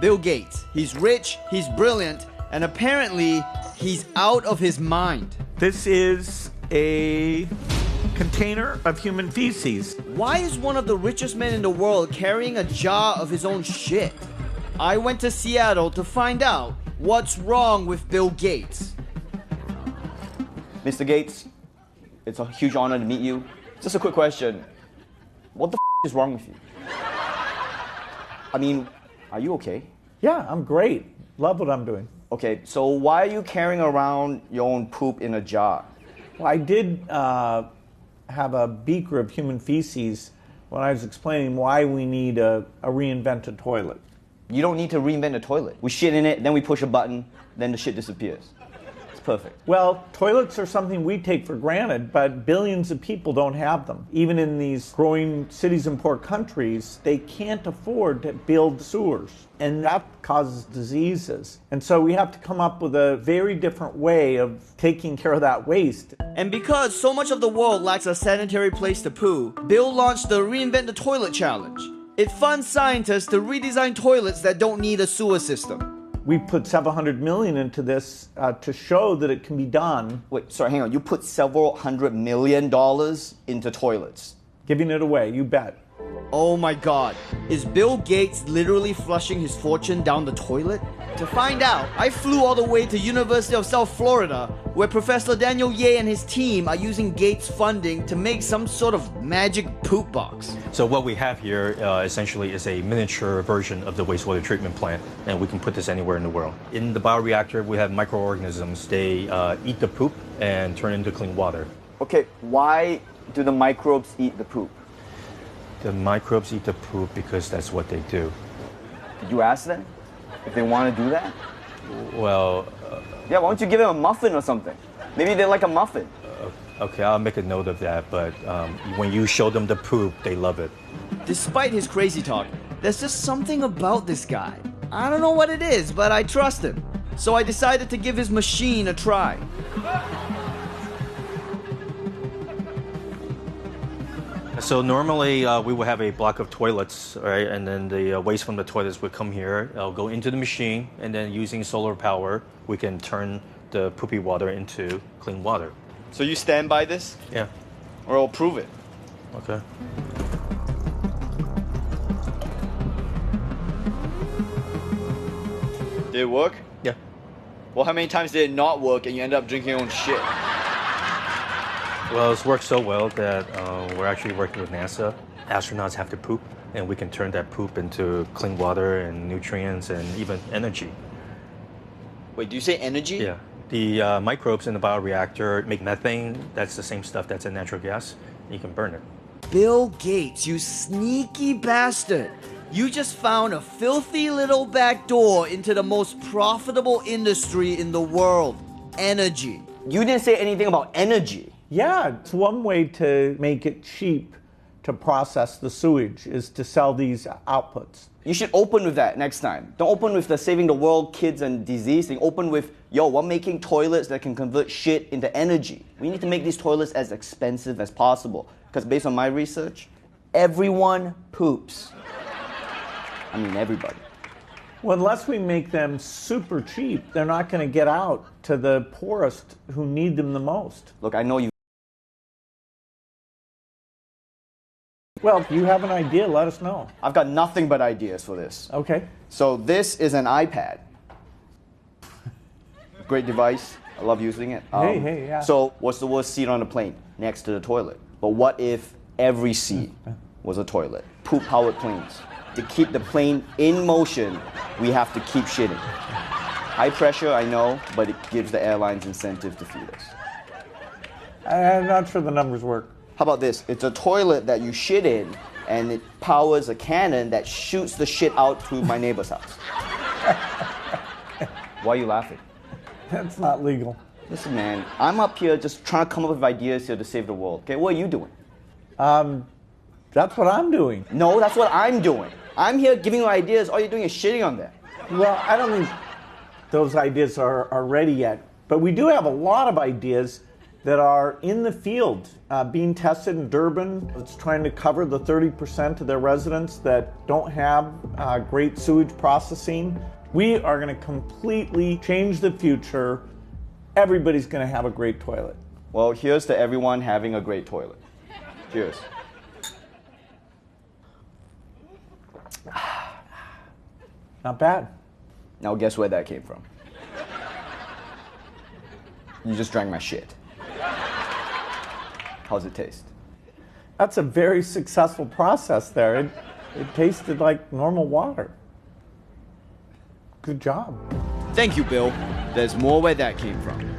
Bill Gates. He's rich, he's brilliant, and apparently he's out of his mind. This is a container of human feces. Why is one of the richest men in the world carrying a jar of his own shit? I went to Seattle to find out what's wrong with Bill Gates. Mr. Gates, it's a huge honor to meet you. Just a quick question. What the is wrong with you? I mean, are you okay? Yeah, I'm great. Love what I'm doing. Okay, so why are you carrying around your own poop in a jar? Well, I did have a beaker of human feces when I was explaining why we need a reinvented toilet. You don't need to reinvent a toilet. We shit in it, then we push a button, then the shit disappears. It's perfect. Well, toilets are something we take for granted, but billions of people don't have them. Even in these growing cities and poor countries, they can't afford to build sewers, and that causes diseases. And so we have to come up with a very different way of taking care of that waste. And because so much of the world lacks a sanitary place to poo, Bill launched the Reinvent the Toilet Challenge. It funds scientists to redesign toilets that don't need a sewer system. We put several $100 million into this to show that it can be done. Wait, sorry, hang on. You put several $100 million into toilets. Giving it away, you bet. Oh my god, is Bill Gates literally flushing his fortune down the toilet? To find out, I flew all the way to University of South Florida, where Professor Daniel Ye and his team are using Gates funding to make some sort of magic poop box. So what we have here essentially is a miniature version of the wastewater treatment plant, and we can put this anywhere in the world. In the bioreactor, we have microorganisms. They eat the poop and turn into clean water. Okay, why do the microbes eat the poop? The microbes eat the poop because that's what they do. Did you ask them if they want to do that? Well, Yeah, why don't you give them a muffin or something? Maybe they like a muffin. okay, I'll make a note of that, but when you show them the poop, they love it. Despite his crazy talk, there's just something about this guy. I don't know what it is, but I trust him. So I decided to give his machine a try. So normally we would have a block of toilets, right? And then the waste from the toilets would come here. It'll go into the machine, and then using solar power, we can turn the poopy water into clean water. So you stand by this? Yeah. Or I'll prove it. Okay. Did it work? Yeah. Well, how many times did it not work and you end up drinking your own shit? Well, it's worked so well that we're actually working with NASA. Astronauts have to poop, and we can turn that poop into clean water and nutrients and even energy. Wait, do you say energy? Yeah. The microbes in the bioreactor make methane. That's the same stuff that's in natural gas. You can burn it. Bill Gates, you sneaky bastard. You just found a filthy little back door into the most profitable industry in the world. Energy. You didn't say anything about energy. Yeah, it's one way to make it cheap to process the sewage is to sell these outputs. You should open with that next time. Don't open with the saving the world, kids, and disease thing. Open with, yo, we're making toilets that can convert shit into energy. We need to make these toilets as expensive as possible. Because based on my research, everyone poops. I mean, everybody. Well, unless we make them super cheap, they're not going to get out to the poorest who need them the most. Look, I know you. Well, if you have an idea, let us know. I've got nothing but ideas for this. Okay. So this is an iPad. Great device. I love using it. Hey, yeah. So what's the worst seat on a plane? Next to the toilet. But what if every seat was a toilet? Poop-powered planes. To keep the plane in motion, we have to keep shitting. High pressure, I know, but it gives the airlines incentive to feed us. I'm not sure the numbers work. How about this? It's a toilet that you shit in, and it powers a cannon that shoots the shit out to my neighbor's house. Why are you laughing? That's not legal. Listen, man, I'm up here just trying to come up with ideas here to save the world. Okay, what are you doing? That's what I'm doing. No, that's what I'm doing. I'm here giving you ideas. All you're doing is shitting on them. Well, I don't think those ideas are ready yet. But we do have a lot of ideas that are in the field being tested in Durban. It's trying to cover the 30% of their residents that don't have great sewage processing. We are going to completely change the future. Everybody's going to have a great toilet. Well, here's to everyone having a great toilet. Cheers. Not bad. Now guess where that came from? You just drank my shit. How's it taste? That's a very successful process there. It tasted like normal water. Good job. Thank you, Bill. There's more where that came from.